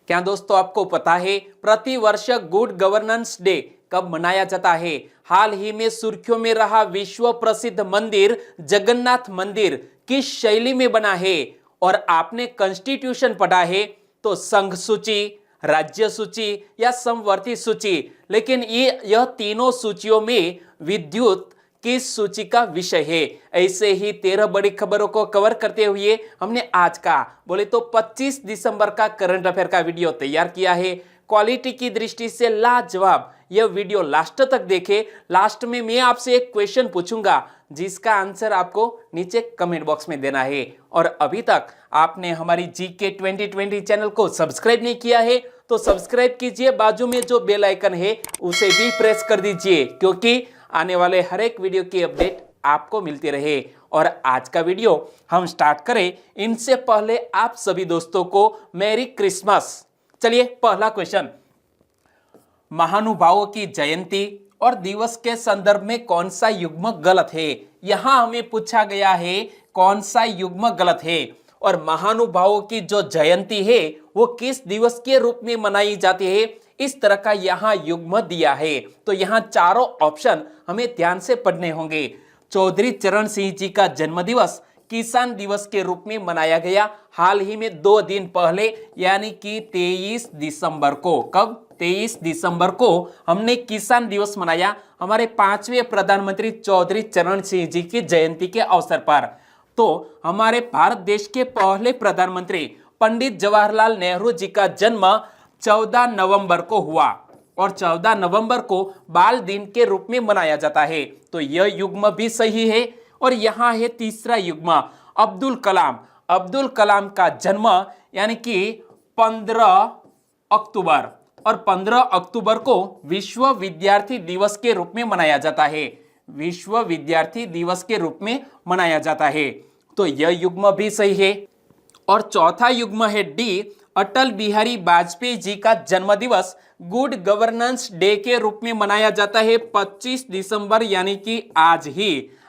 क्या दोस्तों आपको पता है प्रति वर्ष गुड गवर्नेंस डे कब मनाया जाता है? हाल ही में सुर्खियों में रहा विश्व प्रसिद्ध मंदिर जगन्नाथ मंदिर किस शैली में बना है? और आपने कॉन्स्टिट्यूशन पढ़ा है तो संघ सूची, राज्य सूची या समवर्ती सूची, लेकिन यह तीनों सूचियों में विद्युत किस सूची का विषय है? ऐसे ही 13 बड़ी खबरों को कवर करते हुए हमने आज का बोले तो 25 दिसंबर का करंट अफेयर का वीडियो तैयार किया है। क्वालिटी की दृष्टि से लाजवाब यह वीडियो लास्ट तक देखें। लास्ट में मैं आपसे एक क्वेश्चन पूछूंगा जिसका आंसर आपको नीचे कमेंट बॉक्स में देना है। और अभी तक आपने हमारी जीके 2020 चैनल को सब्सक्राइब नहीं किया है तो सब्सक्राइब कीजिए, बाजू में जो बेल आइकन है उसे भी प्रेस कर दीजिए, क्योंकि आने वाले हर एक वीडियो की अपडेट आपको मिलती रहे। और आज का वीडियो हम स्टार्ट करें इनसे पहले आप सभी दोस्तों को मैरी क्रिसमस। चलिए पहला क्वेश्चन, महानुभावों की जयंती और दिवस के संदर्भ में कौन सा युग्म गलत है? यहां हमें पूछा गया है कौन सा युग्म गलत है। और महानुभावों की जो जयंती है वो किस दिवस के रूप में मनाई जाती है, इस तरह का यहां युग्म दिया है। तो यहां चारों ऑप्शन हमें ध्यान से पढ़ने होंगे। चौधरी चरण सिंह जी का जन्मदिवस किसान दिवस के रूप में मनाया गया हाल ही में 2 दिन पहले, यानी कि 23 दिसंबर को। कब? 23 दिसंबर को हमने किसान दिवस मनाया हमारे 5वें प्रधानमंत्री चौधरी चरण सिंह जी की जयंती के अवसर पर। तो हमारे भारत देश के पहले प्रधानमंत्री पंडित जवाहरलाल नेहरू जी का जन्म 14 नवंबर को हुआ और 14 नवंबर को बाल दिन के रूप में मनाया जाता है। तो यह युग्म भी सही है। और यहाँ है तीसरा युग्म, अब्दुल कलाम। अब्दुल कलाम का जन्म यानी कि 15 अक्टूबर, और 15 अक्टूबर को विश्व विद्यार्थी दिवस के रूप में मनाया जाता है। विश्व विद्यार्थी दिवस के रूप में मनाया जाता है। तो यह युग्म भी सही है। और चौथा युग्म है डी, अटल बिहारी वाजपेयी जी का जन्मदिवस गुड गवर्नेंस डे के रूप में मनाया जाता है 25 दिसंबर, यानी कि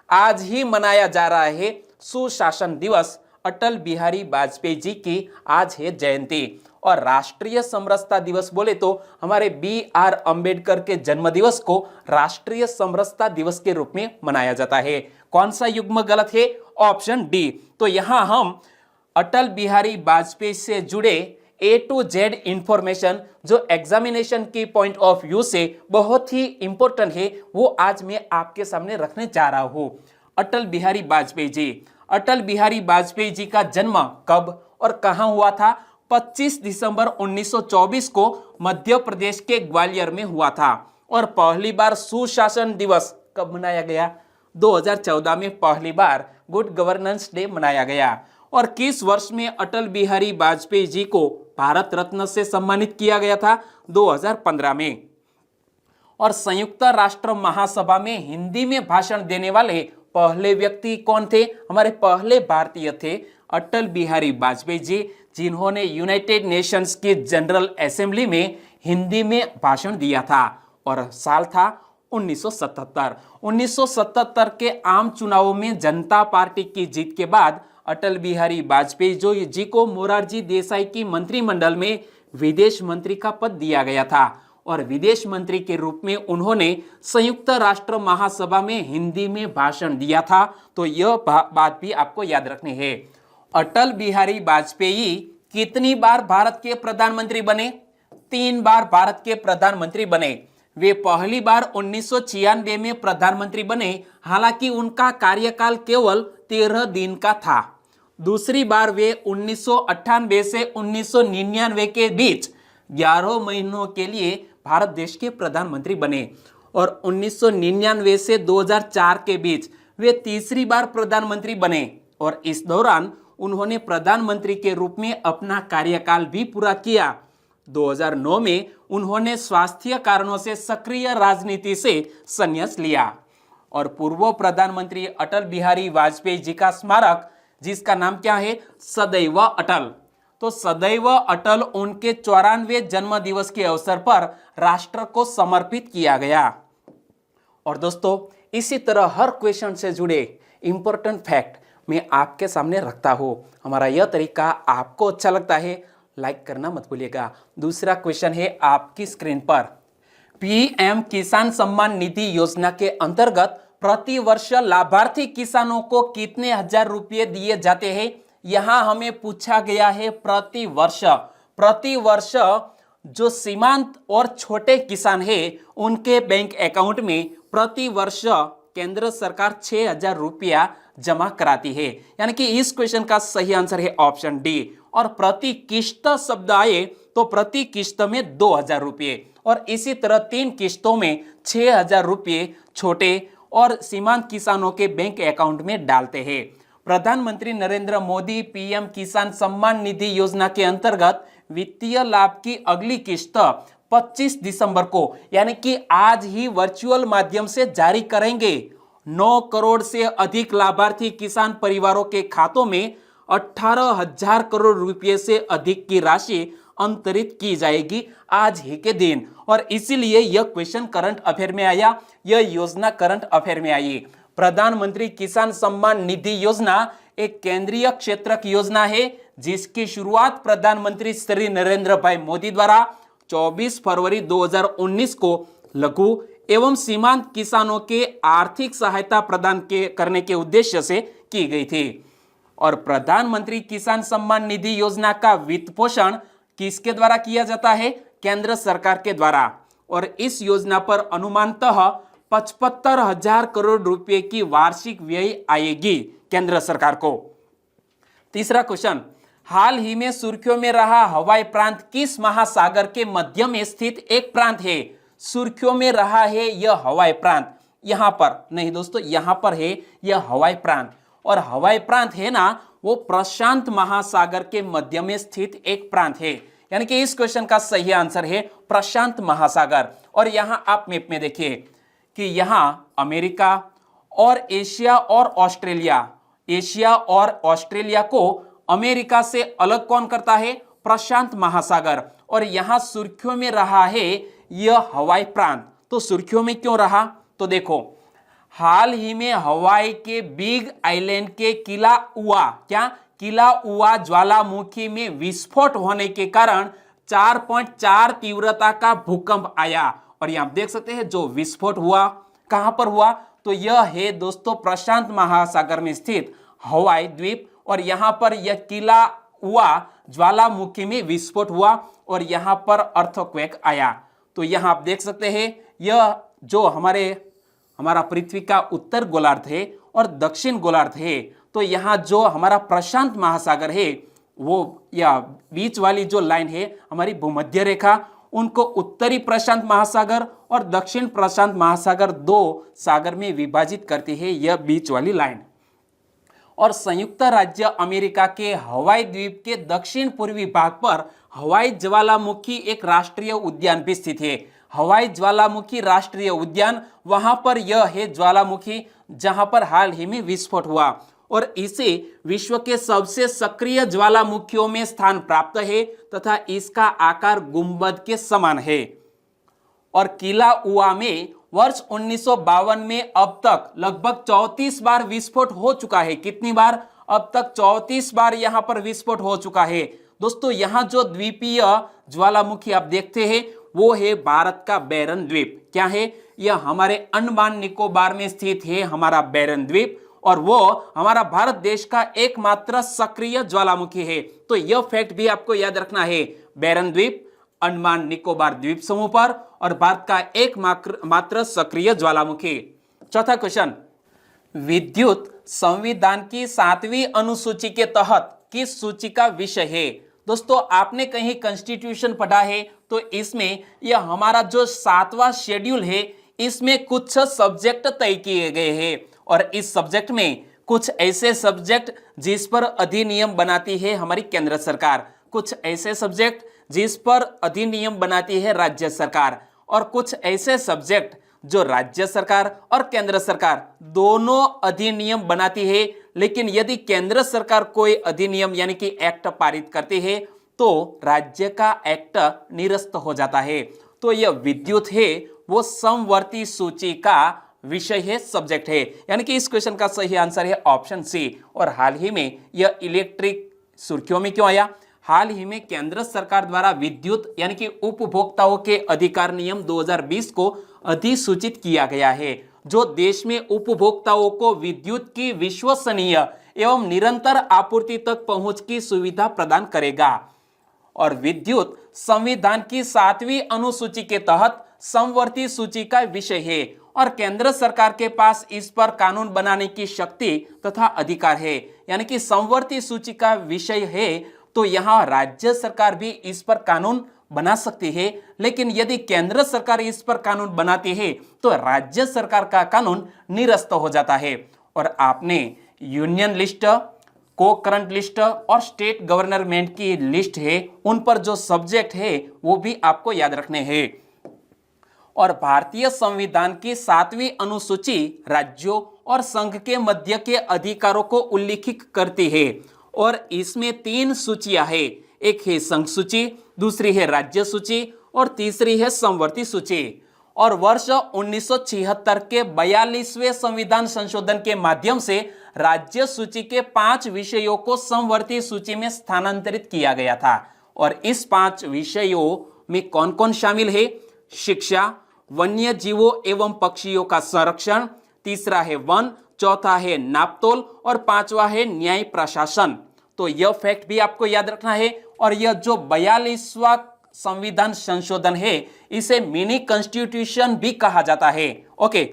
आज ही मनाया जा रहा है सुशासन दिवस। अटल बिहारी वाजपेयी जी की आज है जयंती। और राष्ट्रीय समरसता दिवस बोले तो हमारे BR अंबेडकर के जन्मदिवस को राष्ट्रीय समरसता दिवस के रूप में मनाया जाता है। कौन सा युग्म गलत है? Option D. तो यहां हम अटल बिहारी वाजपेयी से जुड़े A to Z इंफॉर्मेशन जो एग्जामिनेशन की पॉइंट ऑफ व्यू से बहुत ही इंपॉर्टेंट है वो आज मैं आपके सामने रखने जा रहा हूं। अटल बिहारी वाजपेयी जी, अटल बिहारी वाजपेयी जी का जन्म कब और कहां हुआ था? 25 दिसंबर 1924 को मध्य प्रदेश के ग्वालियर में हुआ था। और पहली बार सुशासन दिवस कब मनाया गया? 2014 में पहली बार गुड गवर्नेंस डे मनाया गया। और किस वर्ष में अटल बिहारी वाजपेयी जी को भारत रत्न से सम्मानित किया गया था? 2015 में। और संयुक्त राष्ट्र महासभा में हिंदी में भाषण देने वाले पहले व्यक्ति कौन थे? हमारे पहले भारतीय थे अटल बिहारी वाजपेयी जी, जिन्होंने यूनाइटेड नेशंस की जनरल असेंबली में हिंदी में भाषण दिया था। और साल था 1977। 1977 के आम चुनावों में जनता पार्टी की जीत के बाद अटल बिहारी वाजपेयी जी को मोरारजी देसाई की मंत्रिमंडल में विदेश मंत्री का पद दिया गया था। और विदेश मंत्री के रूप में उन्होंने संयुक्त राष्ट्र महासभा में हिंदी में भाषण दिया था। तो यह बात भी आपको याद रखनी है। अटल बिहारी वाजपेयी कितनी बार भारत के प्रधानमंत्री बने? 3 बार भारत के प्रधानमंत्री बने। वे पहली बार 1996 में प्रधानमंत्री बने, हालांकि उनका कार्यकाल केवल 13 दिन का था। दूसरी बार वे 1998 से 1999 के बीच 11 महीनों के लिए भारत देश के प्रधानमंत्री बने। और 1999 से 2004 के बीच वे तीसरी बार प्रधानमंत्री बने। और इस दौरान उन्होंने प्रधानमंत्री के रूप में अपना कार्यकाल भी पूरा किया। 2009 में उन्होंने स्वास्थ्य कारणों से सक्रिय राजनीति से संन्यास लिया। और पूर्व प्रधानमंत्री अटल बिहारी वाजपेयी जी का स्मारक, जिसका नाम क्या है? सदैव अटल। तो सदैव अटल उनके 94वें जन्म दिवस के अवसर पर राष्ट्र को समर्पित किया गया। और दोस्तों इसी तरह हर क्वेश्चन से जुड़े इंपॉर्टेंट फैक्ट मैं आपके सामने रखता हूं। हमारा यह तरीका आपको अच्छा लगता है लाइक करना मत भूलिएगा। दूसरा क्वेश्चन है आपकी स्क्रीन पर, पीएम किसान सम्मान निधि योजना के अंतर्गत प्रति वर्ष लाभार्थी किसानों को कितने हजार रुपये दिए जाते हैं? यहां हमें पूछा गया है प्रति वर्ष जो सीमांत और छोटे किसान है उनके बैंक अकाउंट में प्रति वर्ष केंद्र सरकार 6,000 रुपया जमा कराती है। यानी कि इस क्वेश्चन का सही आंसर है ऑप्शन डी। और प्रति किस्त शब्द आए तो प्रति किस्त में 2,000 रुपये और इसी तरह 3 किस्तों में 6,000 रुपये छोटे और सीमांत किसानों के बैंक अकाउंट में डालते हैं। प्रधानमंत्री नरेंद्र मोदी पीएम किसान सम्मान निधि योजना के अंतर्गत वित्तीय लाभ की अगली किस्त 25 दिसंबर को यानी कि आज ही वर्चुअल माध्यम से जारी करेंगे। 9 करोड़ से अधिक लाभार्थी किसान परिवारों के खातों में 18,000 करोड़ रुपए से अधिक की राशि अंतरित की जाएगी आज ही के दिन। और इसीलिए यह क्वेश्चन करंट अफेयर में आया, यह योजना करंट अफेयर में आई। प्रधानमंत्री किसान सम्मान निधि योजना एक केंद्रीय क्षेत्र की योजना है जिसकी शुरुआत प्रधानमंत्री श्री नरेंद्र भाई मोदी द्वारा 24 फरवरी 2019 को लघु एवं सीमांत किसानों के आर्थिक सहायता प्रदान करने के उद्देश्य से की गई थी। और प्रधानमंत्री किसान सम्मान निधि योजना का वित्त पोषण किसके द्वारा किया जाता है? केंद्र सरकार के द्वारा। और इस योजना पर अनुमानतः 75,000 करोड़ रुपए की वार्षिक व्यय आएगी केंद्र सरकार को। तीसरा क्वेश्चन, हाल ही में सुर्खियों में रहा हवाई प्रांत किस महासागर के मध्य में स्थित एक प्रांत है? सुर्खियों में रहा है यह हवाई प्रांत, यहां पर नहीं दोस्तों, यहां पर है यह हवाई प्रांत। और हवाई प्रांत है ना, वो प्रशांत महासागर के मध्य में स्थित एक प्रांत है। यानी कि इस क्वेश्चन का सही आंसर है प्रशांत महासागर। और यहां आप मैप में देखिए कि यहां अमेरिका और एशिया और ऑस्ट्रेलिया को अमेरिका से अलग कौन करता है? प्रशांत महासागर। और यहां सुर्खियों में रहा है यह हवाई प्रांत। तो सुर्खियों में क्यों रहा? तो देखो, हाल ही में हवाई के बिग आइलैंड के किलाउआ ज्वालामुखी में विस्फोट होने के कारण 4.4 तीव्रता का भूकंप आया। और यहां आप देख सकते हैं जो विस्फोट हुआ कहां पर हुआ? तो यह है दोस्तों प्रशांत महासागर में स्थित हवाई द्वीप। और यहां पर यह किलाउआ ज्वालामुखी में विस्फोट हुआ और यहां पर अर्थक्वेक आया। तो यहां आप देख सकते हैं यह जो हमारा पृथ्वी का उत्तर गोलार्ध है और दक्षिण गोलार्ध है। तो यहां जो हमारा प्रशांत महासागर है वो या बीच वाली जो लाइन है हमारी भूमध्य रेखा, उनको उत्तरी प्रशांत महासागर और दक्षिण प्रशांत महासागर 2 सागर में विभाजित करती है यह बीच वाली लाइन। और संयुक्त राज्य अमेरिका के हवाई द्वीप के दक्षिण पूर्वी भाग पर हवाई ज्वालामुखी एक राष्ट्रीय उद्यान भी स्थित है। हवाई ज्वालामुखी राष्ट्रीय उद्यान, वहां पर यह है ज्वालामुखी जहां पर हाल ही में विस्फोट हुआ और इसे विश्व के सबसे सक्रिय ज्वालामुखियों में स्थान प्राप्त है तथा इसका आकार गुंबद के समान है। और किलाउआ में वर्ष 1952 में अब तक लगभग 34 बार विस्फोट हो चुका है। कितनी बार? अब तक 34 बार यहां पर विस्फोट हो चुका है। दोस्तों यहां जो द्वीपीय ज्वालामुखी आप देखते हैं वो है भारत का बैरन द्वीप। क्या है? यह हमारे अंडमान निकोबार में स्थित है हमारा बैरन द्वीप और वो हमारा भारत देश का एकमात्र सक्रिय ज्वालामुखी है। तो यह फैक्ट भी आपको याद रखना है, बैरन द्वीप अंडमान निकोबार द्वीप समूह पर और भारत का एकमात्र सक्रिय ज्वालामुखी। चौथा क्वेश्चन, विद्युत संविधान की 7वीं अनुसूची के तहत किस सूची का विषय है? दोस्तों आपने कहीं कॉन्स्टिट्यूशन पढ़ा है तो इसमें यह हमारा जो 7वां शेड्यूल है इसमें कुछ सब्जेक्ट तय किए गए हैं और इस सब्जेक्ट में कुछ ऐसे सब्जेक्ट जिस पर अधिनियम बनाती है हमारी केंद्र सरकार, कुछ ऐसे सब्जेक्ट जिस पर अधिनियम बनाती है राज्य सरकार और कुछ ऐसे सब्जेक्ट जो राज्य सरकार और केंद्र सरकार दोनों अधिनियम बनाती है। लेकिन यदि केंद्र सरकार कोई अधिनियम यानी कि एक्ट पारित करती है तो राज्य का एक्ट निरस्त हो जाता है। तो यह विद्युत है वो समवर्ती सूची का विषय है, सब्जेक्ट है। यानी कि इस क्वेश्चन का सही आंसर है ऑप्शन सी। और हाल ही में यह इलेक्ट्रिक सुर्खियों में क्यों आया? हाल ही में केंद्र सरकार द्वारा विद्युत यानी कि उपभोक्ताओं के अधिकार नियम 2020 को अधिसूचित किया गया है, जो देश में उपभोक्ताओं को विद्युत की विश्वसनीय एवं निरंतर आपूर्ति तक पहुंच की सुविधा प्रदान करेगा। और विद्युत संविधान की 7वीं अनुसूची के तहत समवर्ती सूची का विषय है और केंद्र सरकार के पास इस पर कानून बनाने की शक्ति तथा अधिकार है। यानी कि समवर्ती सूची का विषय है तो यहाँ राज्य सरकार भी इस पर कानून बना सकती है, लेकिन यदि केंद्र सरकार इस पर कानून बनाती है तो राज्य सरकार का कानून निरस्त हो जाता है। और आपने यूनियन लिस्ट, को करंट लिस्ट और स्टेट गवर्नमेंट की लिस्ट है, उन पर जो सब्जेक्ट है वो भी आपको याद रखने हैं। और भारतीय संविधान की 7वीं अनुसूची राज्यों और संघ के मध्य के अधिकारों को उल्लिखित करती है और इसमें 3 सूचियां है। एक है संघ सूची, दूसरी है राज्य सूची और तीसरी है समवर्ती सूची। और वर्ष 1976 के 42वें संविधान संशोधन के माध्यम से राज्य सूची के 5 विषयों को समवर्ती सूची में स्थानांतरित किया गया था। और इस 5 विषयों में कौन कौन शामिल है? शिक्षा, वन्य जीवों एवं पक्षियों का संरक्षण, तीसरा है वन, चौथा है नापतोल और 5वां है न्याय प्रशासन। तो यह फैक्ट भी आपको याद रखना है। और यह जो 42वां संविधान संशोधन है इसे मिनी कॉन्स्टिट्यूशन भी कहा जाता है। ओके,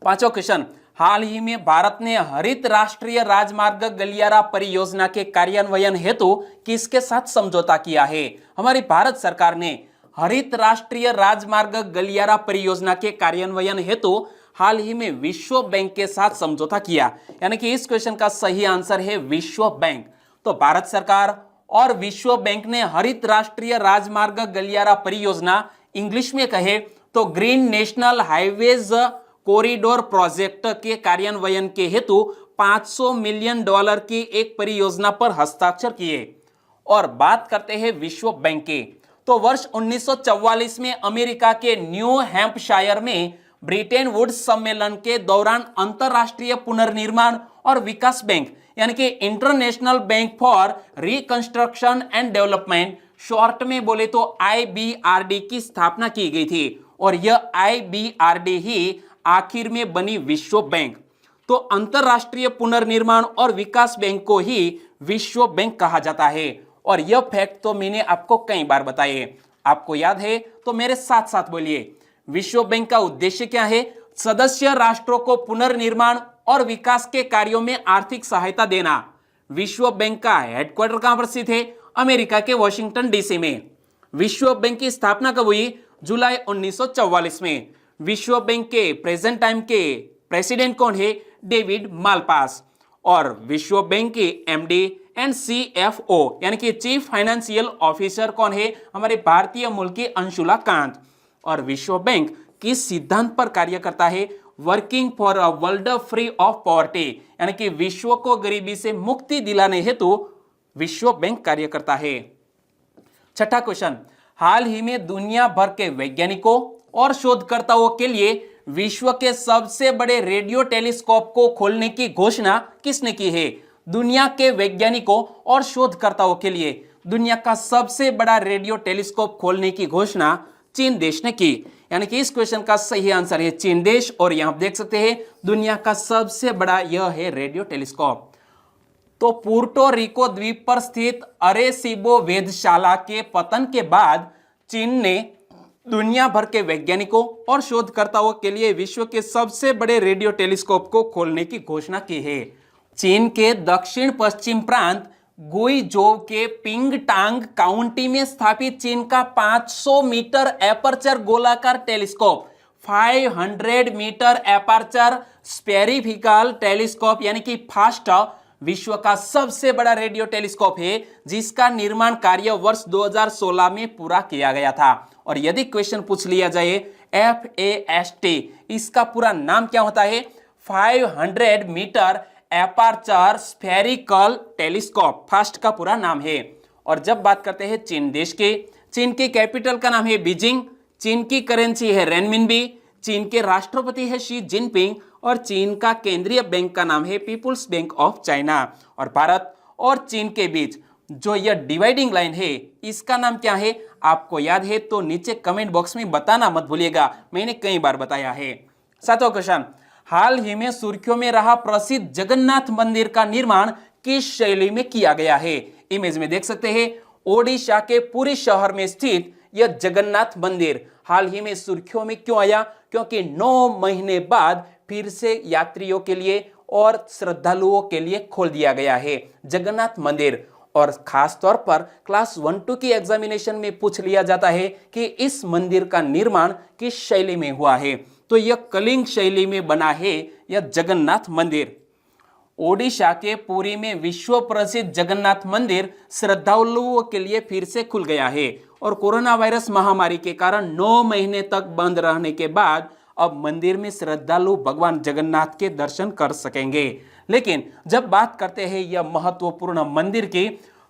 5वां क्वेश्चन, हाल ही में भारत ने हरित राष्ट्रीय राजमार्ग गलियारा परियोजना के कार्यान्वयन हेतु किसके साथ समझौता किया है? हमारी भारत सरकार ने हरित राष्ट्रीय राजमार्ग गलियारा परियोजना के कार्यान्वयन हेतु हाल ही में विश्व बैंक के साथ समझौता किया। यानी कि इस क्वेश्चन का सही आंसर है विश्व बैंक। तो भारत सरकार और विश्व बैंक ने हरित राष्ट्रीय राजमार्ग गलियारा परियोजना, इंग्लिश में कहे तो green national highways corridor project के कार्यान्वयन के हेतु $500 मिलियन की एक परियोजना पर हस्ताक्षर किए। और बात करते हैं विश्व बैंक के, तो वर्ष 1944 में अमेरिका के न्यू हैम्पशायर में ब्रिटेन वुड्स सम्मेलन के दौरान अंतरराष्ट्रीय पुनर्निर्माण और विकास बैंक यानी कि international bank for reconstruction and development, short में बोले तो IBRD की स्थापना की गई थी। और यह IBRD ही आखिर में बनी विश्व बैंक। तो अंतरराष्ट्रीय पुनर्निर्माण और विकास बैंक को ही विश्व बैंक कहा जाता है। और यह फैक्ट तो मैंने आपको कई बार बताए, आपको याद है तो मेरे साथ साथ बोलिए। विश्व बैंक का उद्देश्य क्या है? सदस्य राष्ट्रों को पुनर्निर्माण और विकास के कार्यों में आर्थिक सहायता देना। विश्व बैंक का हेडक्वार्टर कहां पर स्थित है? अमेरिका के वॉशिंगटन DC में। विश्व बैंक की स्थापना कब हुई? जुलाई 1944 में। विश्व बैंक के प्रेजेंट टाइम के प्रेसिडेंट कौन है? David Malpass. और विश्व बैंक के MD एंड CFO यानी कि चीफ फाइनेंशियल ऑफिसर कौन है? हमारे भारतीय मूल की अंशुला कांत। और विश्व बैंक किस सिद्धांत पर कार्य करता है? Working for a world free of poverty यानी कि विश्व को गरीबी से मुक्ति दिलाने हेतु विश्व बैंक कार्य करता है। 6ठा क्वेश्चन, हाल ही में दुनिया भर के वैज्ञानिकों और शोधकर्ताओं के लिए विश्व के सबसे बड़े रेडियो टेलीस्कोप को खोलने की घोषणा किसने की है? दुनिया के वैज्ञानिकों और शोधकर्ताओं के लिए दुनिया का सबसे बड़ा रेडियो टेलीस्कोप खोलने की घोषणा चीन देश ने की। यानी कि इस क्वेश्चन का सही आंसर है चीन देश। और यहां आप देख सकते हैं दुनिया का सबसे बड़ा यह है रेडियो टेलीस्कोप। तो पुर्टो रिको द्वीप पर स्थित अरेसीबो वेधशाला के पतन के बाद चीन ने दुनिया भर के वैज्ञानिकों और शोधकर्ताओं के लिए विश्व के सबसे बड़े रेडियो टेलीस्कोप को खोलने की घोषणा की है। चीन के दक्षिण पश्चिम प्रांत गुइजोव के पिंगटांग काउंटी में स्थापित चीन का 500 मीटर एपर्चर गोलाकार टेलीस्कोप 500 मीटर एपर्चर स्पेरिफिकल टेलीस्कोप यानी कि फास्ट विश्व का सबसे बड़ा रेडियो टेलीस्कोप है, जिसका निर्माण कार्य वर्ष 2016 में पूरा किया गया था। और यदि क्वेश्चन पूछ लिया जाए FAST, इसका पूरा नाम क्या होता है? 500 meter aperture spherical telescope, FAST का पूरा नाम है। और जब बात करते हैं चीन देश के, चीन की कैपिटल का नाम है बीजिंग, चीन की करेंसी है रेनमिनबी, चीन के राष्ट्रपति है शी जिनपिंग और चीन का केंद्रीय बैंक का नाम है पीपुल्स बैंक ऑफ चाइना। और भारत और चीन के बीच जो यह डिवाइडिंग लाइन है इसका नाम क्या है? आपको याद है तो नीचे कमेंट बॉक्स में बताना मत भूलिएगा, मैंने कई बार बताया है। सातवां क्वेश्चन, हाल ही में सुर्खियों में रहा प्रसिद्ध जगन्नाथ मंदिर का निर्माण किस शैली में किया गया है? इमेज में देख सकते हैं ओडिशा के पुरी शहर में स्थित यह जगन्नाथ मंदिर हाल ही में सुर्खियों में क्यों आया? क्योंकि 9 महीने बाद फिर से यात्रियों के लिए और श्रद्धालुओं के लिए खोल दिया गया है जगन्नाथ मंदिर। और खास तौर पर क्लास 1-2 की एग्जामिनेशन में पूछ लिया जाता है कि इस मंदिर का निर्माण किस शैली में हुआ है, तो यह कलिंग शैली में बना है यह जगन्नाथ मंदिर। ओडिशा के पुरी में विश्व प्रसिद्ध जगन्नाथ मंदिर श्रद्धालुओं के लिए फिर से खुल गया है और कोरोना वायरस महामारी के कारण 9 महीने तक बंद रहने के बाद अब मंदिर में श्रद्धालु भगवान जगन्नाथ के दर्शन कर सकेंगे। लेकिन जब बात करते हैं यह महत्वपूर्ण मंदिर की,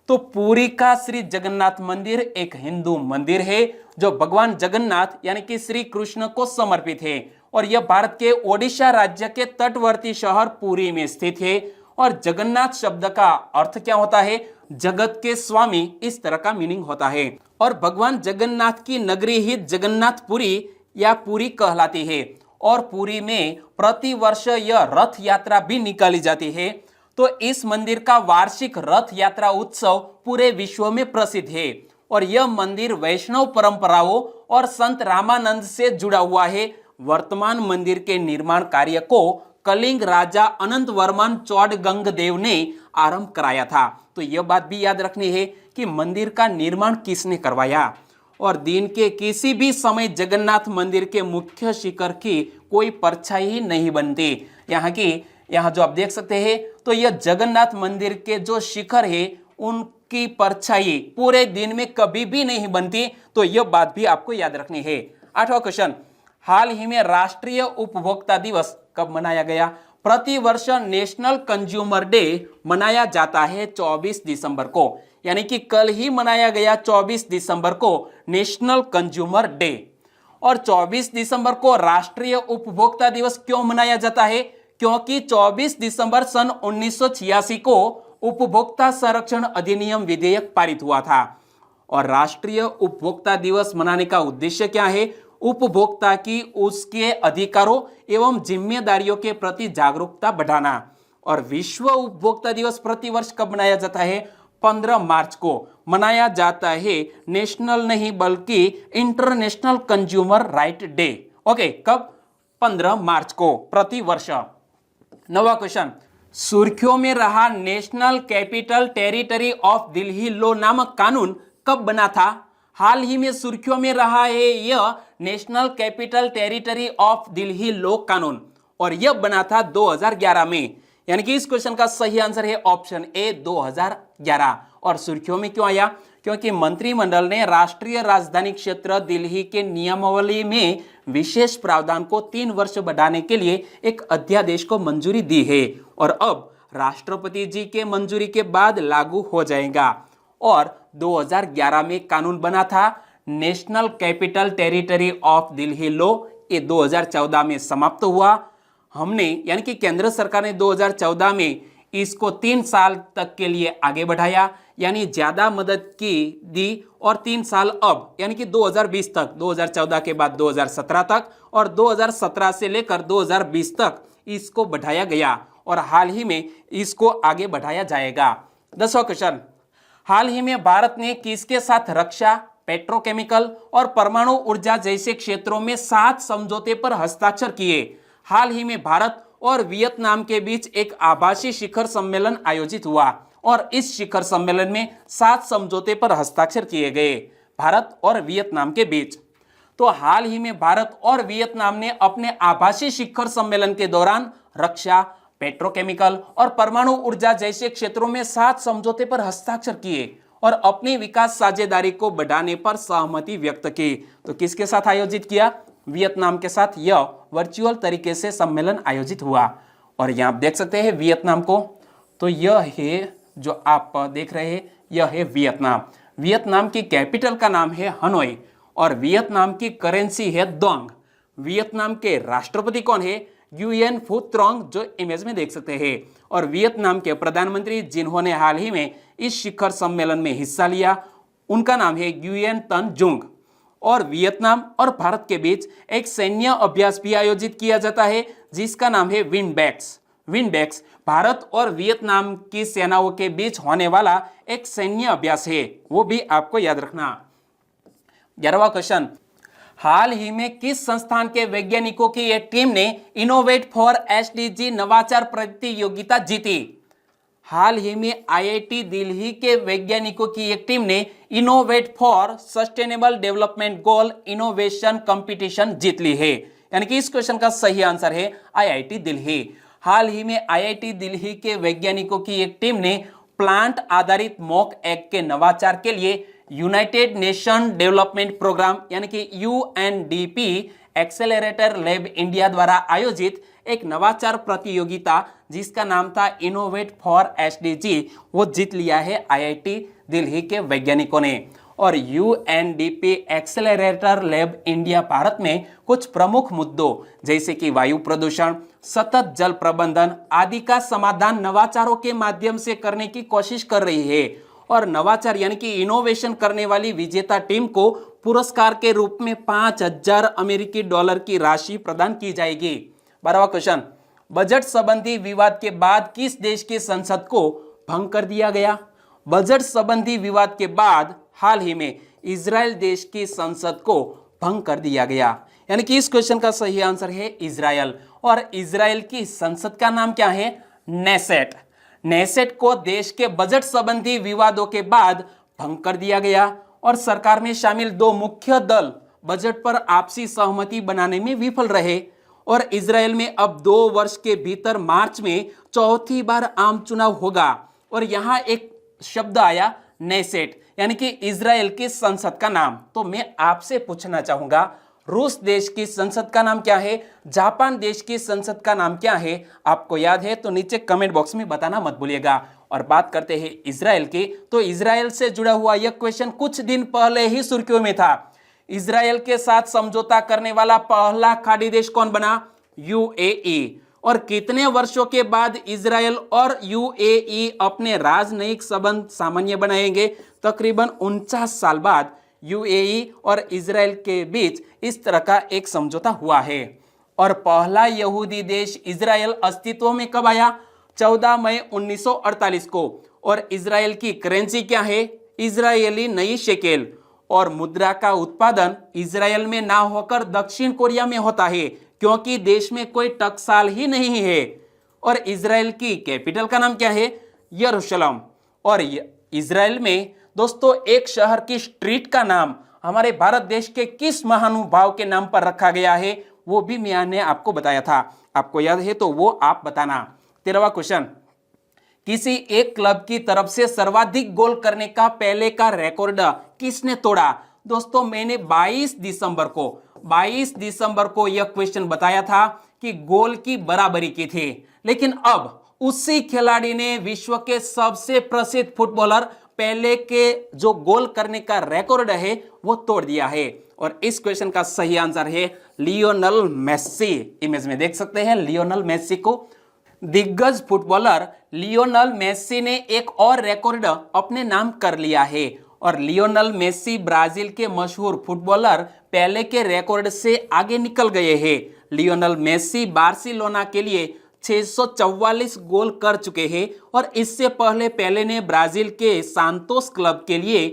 तो पुरी का श्री जगन्नाथ मंदिर एक हिंदू मंदिर है जो भगवान जगन्नाथ यानी कि श्री कृष्ण को समर्पित है और यह भारत के ओडिशा राज्य के तटवर्ती शहर पुरी में स्थित है। और जगन्नाथ शब्द का अर्थ क्या होता है? जगत के स्वामी, इस तरह का मीनिंग होता है। और भगवान जगन्नाथ की नगरी ही जगन्नाथपुरी या पुरी कहलाती है और पुरी में प्रति वर्ष यह रथ यात्रा भी निकाली जाती है। तो इस मंदिर का वार्षिक रथ यात्रा उत्सव पूरे विश्व में प्रसिद्ध है और यह मंदिर वैष्णव परंपराओं और संत रामानंद से जुड़ा हुआ है। वर्तमान मंदिर के निर्माण कार्य को कलिंग राजा अनंत वर्मन चौड़गंगदेव ने आरंभ कराया था। तो यह बात भी याद रखनी है कि मंदिर का निर्माण किसने करवाया। और दिन के किसी भी समय जगन्नाथ मंदिर के मुख्य शिखर की कोई परछाई ही नहीं बनती। यहाँ जो आप देख सकते हैं तो यह जगन्नाथ मंदिर के जो शिखर है उनकी परछाई पूरे दिन में कभी भी नहीं बनती। तो यह बात भी आपको याद रखनी है। 8वां क्वेश्चन, हाल ही में राष्ट्रीय उपभोक्ता दिवस कब मनाया गया? प्रति वर्ष नेशनल कंज्यूमर डे मनाया जाता है 24 दिसंबर को, यानी कि कल ही मनाया गया 24 दिसंबर को नेशनल कंज्यूमर डे। और 24 दिसंबर को राष्ट्रीय उपभोक्ता दिवस क्यों मनाया जाता है? क्योंकि 24 दिसंबर सन 1986 को उपभोक्ता संरक्षण अधिनियम विधेयक पारित हुआ था। और राष्ट्रीय उपभोक्ता दिवस मनाने का उद्देश्य क्या है? उपभोक्ता की उसके अधिकारों एवं जिम्मेदारियों के प्रति जागरूकता बढ़ाना। और विश्व उपभोक्ता दिवस प्रति वर्ष कब मनाया जाता है? 15 मार्च को मनाया जाता है। नेशनल नहीं बल्कि international consumer right day. Okay, कब? 15 मार्च को प्रति वर्ष। 9वां क्वेश्चन, सुर्खियों में रहा national capital territory of Delhi law नामक कानून कब बना था? हाल ही में सुर्खियों में रहा है यह national capital territory of Delhi law कानून और यह बना था 2011 में। यानी कि इस क्वेश्चन का सही आंसर है ऑप्शन ए 2011। और सुर्खियों में क्यों आया? क्योंकि मंत्रिमंडल ने राष्ट्रीय राजधानी क्षेत्र दिल्ली के नियमावली में विशेष प्रावधान को 3 वर्ष बढ़ाने के लिए एक अध्यादेश को मंजूरी दी है और अब राष्ट्रपति जी के मंजूरी के बाद लागू हो जाएगा। और 2011 में कानून बना था national capital territory of Delhi law. ये 2014 में समाप्त हुआ। हमने यानी कि केंद्र सरकार ने 2014 में इसको 3 साल तक के लिए आगे बढ़ाया, यानी ज्यादा मदद की दी और 3 साल अब यानी कि 2020 तक, 2014 के बाद 2017 तक और 2017 से लेकर 2020 तक इसको बढ़ाया गया और हाल ही में इसको आगे बढ़ाया जाएगा। 10वां क्वेश्चन, हाल ही में भारत ने किसके साथ रक्षा, पेट्रोकेमिकल और परमाणु ऊर्जा जैसे क्षेत्रों में 7 समझौते पर हस्ताक्षर किए? हाल ही में भारत और वियतनाम के बीच एक आभासी शिखर सम्मेलन आयोजित हुआ और इस शिखर सम्मेलन में 7 समझौते पर हस्ताक्षर किए गए भारत और वियतनाम के बीच। तो हाल ही में भारत और वियतनाम ने अपने आभासी शिखर सम्मेलन के दौरान रक्षा, पेट्रोकेमिकल और परमाणु ऊर्जा जैसे क्षेत्रों में 7 समझौते पर हस्ताक्षर किए और अपनी विकास साझेदारी को बढ़ाने पर सहमति व्यक्त की। तो किसके साथ आयोजित किया? वियतनाम के साथ यह वर्चुअल तरीके से सम्मेलन आयोजित हुआ। और यहाँ आप देख सकते हैं वियतनाम को, तो यह है जो आप देख रहे हैं, यह है वियतनाम। वियतनाम की कैपिटल का नाम है हनोई और वियतनाम की करेंसी है डोंग। वियतनाम के राष्ट्रपति कौन है? गुयेन फू त्रोंग, जो इमेज में देख सकते हैं, और वियतनाम के प्रधानमंत्री जिन्होंने हाल ही में इस शिखर सम्मेलन में हिस्सा लिया, उनका नाम है गुयेन तन जुंग। और वियतनाम और भारत के बीच एक सैन्य अभ्यास भी आयोजित किया जाता है जिसका नाम है विंडबैक्स। विंडबैक्स भारत और वियतनाम की सेनाओं के बीच होने वाला एक सैन्य अभ्यास है, वो भी आपको याद रखना। 11वां क्वेश्चन, हाल ही में किस संस्थान के वैज्ञानिकों की एक टीम ने इनोवेट फॉर एसडीजी नवाचार प्रतियोगिता जीती? हाल ही में आईआईटी दिल्ली के वैज्ञानिकों की एक टीम ने innovate for sustainable development goal innovation competition जीत ली है, यानी कि इस क्वेश्चन का सही आंसर है आईआईटी दिल्ली। हाल ही में आईआईटी दिल्ली के वैज्ञानिकों की एक टीम ने प्लांट आधारित मॉक एग के नवाचार के लिए यूनाइटेड नेशन डेवलपमेंट प्रोग्राम यानी कि यूएनडीपी एक्सेलरेटर लैब इंडिया द्वारा आयोजित एक नवाचार प्रतियोगिता जिसका नाम था इनोवेट फॉर एसडीजी, वो जीत लिया है आईआईटी दिल्ली के वैज्ञानिकों ने। और UNDP accelerator lab India Bharat में कुछ प्रमुख मुद्दों जैसे कि वायु प्रदूषण, सतत जल प्रबंधन आदि का समाधान नवाचारों के माध्यम से करने की कोशिश कर रही है। और नवाचार यानी कि इनोवेशन करने वाली विजेता टीम को पुरस्कार के रूप में 5,000 अमेरिकी डॉलर की राशि प्रदान की जाएगी। 12वां क्वेश्चन, बजट संबंधी विवाद के बाद किस देश की संसद को भंग कर दिया गया? बजट संबंधी विवाद के बाद हाल ही में इजराइल देश की संसद को भंग कर दिया गया, यानी कि इस क्वेश्चन का सही आंसर है इजराइल। और इजराइल की संसद का नाम क्या है? नेसेट। नेसेट को देश के बजट संबंधी विवादों के बाद भंग कर दिया गया और सरकार में शामिल दो मुख्य दल बजट पर आपसी सहमति बनाने में विफल रहे। और इजराइल में अब 2 वर्ष के भीतर मार्च में चौथी बार आम चुनाव होगा। और यहां एक शब्द आया नेसेट, यानी कि इजराइल की संसद का नाम। तो मैं आपसे पूछना चाहूंगा, रूस देश की संसद का नाम क्या है? जापान देश की संसद का नाम क्या है? आपको याद है तो नीचे कमेंट बॉक्स में बताना मत भूलिएगा। और बात करते हैं इजराइल की, तो इजराइल से जुड़ा हुआ यह क्वेश्चन कुछ दिन पहले ही सुर्खियों में था। इजराइल के साथ समझौता करने वाला पहला खाड़ी देश कौन बना? यूएई। और कितने वर्षों के बाद इजराइल और यूएई अपने राजनयिक संबंध सामान्य बनाएंगे? तकरीबन 49 साल बाद यूएई और इजराइल के बीच इस तरह का एक समझौता हुआ है। और पहला यहूदी देश इजराइल अस्तित्व में कब आया? 14 मई 1948 को। और इजराइल की करेंसी क्या है? इजरायली नई शेकेल। और मुद्रा का उत्पादन इजराइल में ना होकर दक्षिण कोरिया में होता है क्योंकि देश में कोई टकसाल ही नहीं है। और इजराइल की कैपिटल का नाम क्या है? यरूशलेम। और इजराइल में दोस्तों एक शहर की स्ट्रीट का नाम हमारे भारत देश के किस महानुभाव के नाम पर रखा गया है? वो भी मैंने आपको बताया था, आपको याद है तो वो आप बताना। 13वां क्वेश्चन, किसी एक क्लब की तरफ से सर्वाधिक गोल करने का पहले का रिकॉर्ड किसने तोड़ा? दोस्तों मैंने 22 दिसंबर को यह क्वेश्चन बताया था कि गोल की बराबरी की थी, लेकिन अब उसी खिलाड़ी ने विश्व के सबसे प्रसिद्ध फुटबॉलर पेले के जो गोल करने का रिकॉर्ड है वो तोड़ दिया है। और इस क्वेश्चन का सही आंसर है लियोनेल मेसी। इमेज में देख सकते हैं लियोनेल मेसी को। दिग्गज फुटबॉलर लियोनेल मेसी ने एक और रिकॉर्ड अपने नाम कर लिया है। और लियोनेल मेसी ब्राजील के मशहूर फुटबॉलर पेले के रिकॉर्ड से आगे निकल गए हैं। लियोनेल मेसी बार्सिलोना के लिए 644 गोल कर चुके हैं और इससे पहले पेले ने ब्राजील के सांतोस क्लब के लिए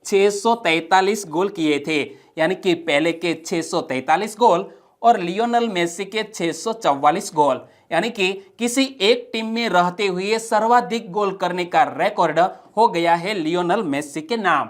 643 गोल किए थे, यानी कि पेले के 643 गोल और लियोनेल मेसी के 644 गोल, यानी कि किसी एक टीम में रहते हुए सर्वाधिक गोल करने का रिकॉर्ड हो गया है लियोनेल मेसी के नाम।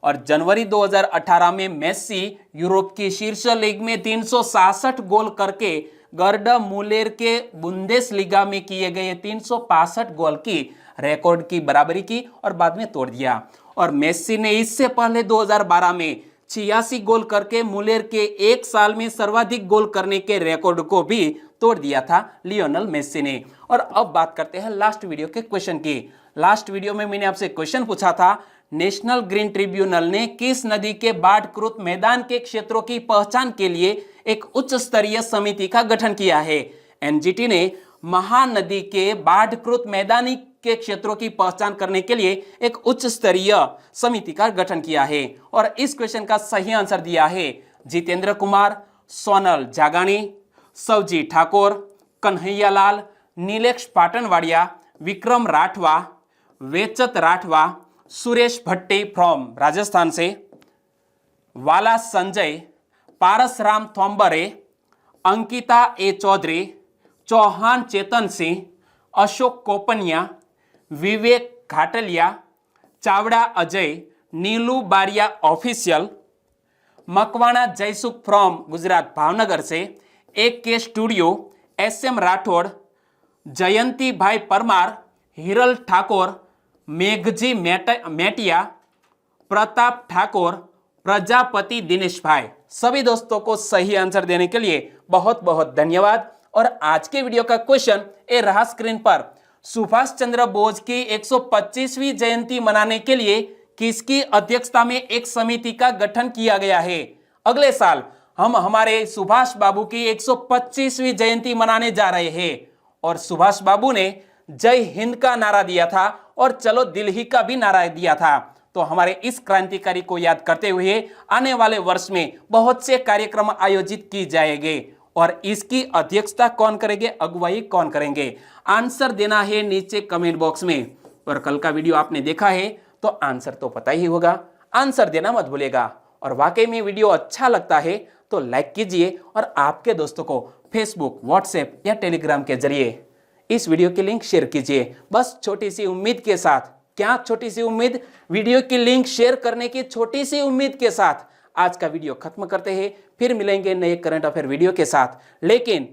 और जनवरी 2018 में मेसी यूरोप की शीर्ष लीग में 366 गोल करके गर्ड मुलेर के बुंदेसलीगा में किए गए 365 गोल की रिकॉर्ड की बराबरी की और बाद में तोड़ दिया। और मेसी ने इससे पहले 2012 में 86 गोल करके मुलेर के एक साल में सर्वाधिक गोल करने के रिकॉर्ड को भी तोड़ दिया था लियोनेल मेसी ने। और अब बात करते हैं लास्ट वीडियो के क्वेश्चन की। लास्ट वीडियो में मैंने आपसे क्वेश्चन पूछा था, नेशनल ग्रीन ट्रिब्यूनल ने किस नदी के बाढ़कृत मैदान के क्षेत्रों की पहचान के लिए एक उच्च स्तरीय समिति का गठन किया है? एनजीटी ने महानदी के बाढ़कृत मैदानी के क्षेत्रों की पहचान करने के लिए एक उच्च स्तरीय समिति का गठन किया है। और इस क्वेश्चन का सही आंसर दिया है जितेंद्र कुमार, सोनल जागानी, सवजी ठाकुर, कन्हैयालाल, नीलेश पाटनवाड़िया, विक्रम राठवा, वेचत राठवा, सुरेश भट्टी फ्रॉम राजस्थान से, वाला संजय, पारसराम थोम्बरे, अंकिता ए चौधरी, चौहान चेतन सिंह, अशोक कोपनिया, विवेक घाटलिया, चावड़ा अजय, नीलू बारिया ऑफिशियल, मकवाणा जयसुख फ्रॉम गुजरात भावनगर से, एक के स्टूडियो, SM राठौड़, जयंती भाई परमार, हिरल ठाकुर, मेघजी मेटिया, प्रताप ठाकुर, प्रजापति दिनेश भाई। सभी दोस्तों को सही आंसर देने के लिए बहुत बहुत धन्यवाद। और आज के वीडियो का क्वेश्चन ये रहा स्क्रीन पर। सुभाष चंद्र बोस की 125वीं जयंती मनाने के लिए किसकी अध्यक्षता में एक समिति का गठन किया गया है? अगले साल हम हमारे सुभाष बाबू की 125वीं जयंती मनाने जा रहे हैं और सुभाष बाबू ने जय हिंद का नारा दिया था और चलो दिल्ली का भी नारा दिया था। तो हमारे इस क्रांतिकारी को याद करते हुए आने वाले वर्ष में बहुत से कार्यक्रम आयोजित किए जाएंगे और इसकी अध्यक्षता कौन करेंगे, अगुवाई कौन करेंगे? आंसर देना है नीचे कमेंट बॉक्स में। और कल का वीडियो आपने देखा है तो आंसर तो पता ही होगा, आंसर देना मत भूलिएगा। और वाकई में वीडियो अच्छा लगता है तो लाइक कीजिए और आपके दोस्तों को फेसबुक, व्हाट्सएप या टेलीग्राम के जरिए इस वीडियो की लिंक शेयर कीजिए। बस छोटी सी उम्मीद के साथ, क्या छोटी सी उम्मीद, वीडियो की लिंक शेयर करने की छोटी सी उम्मीद के साथ आज का वीडियो खत्म करते हैं। फिर मिलेंगे नए करंट अफेयर वीडियो के साथ। लेकिन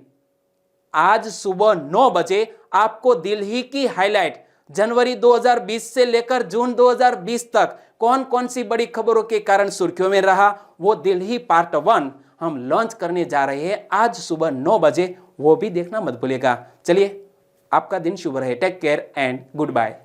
आज सुबह 9 बजे आपको दिल्ली की हाईलाइट जनवरी 2020 से लेकर जून 2020 तक कौन कौन सी बड़ी खबरों के कारण सुर्खियों में रहा, वो दिल्ली पार्ट 1 हम लॉन्च करने जा रहे हैं आज सुबह 9 बजे। वो भी देखना मत भूलिएगा। चलिए, आपका दिन शुभ रहे। Take care and good bye.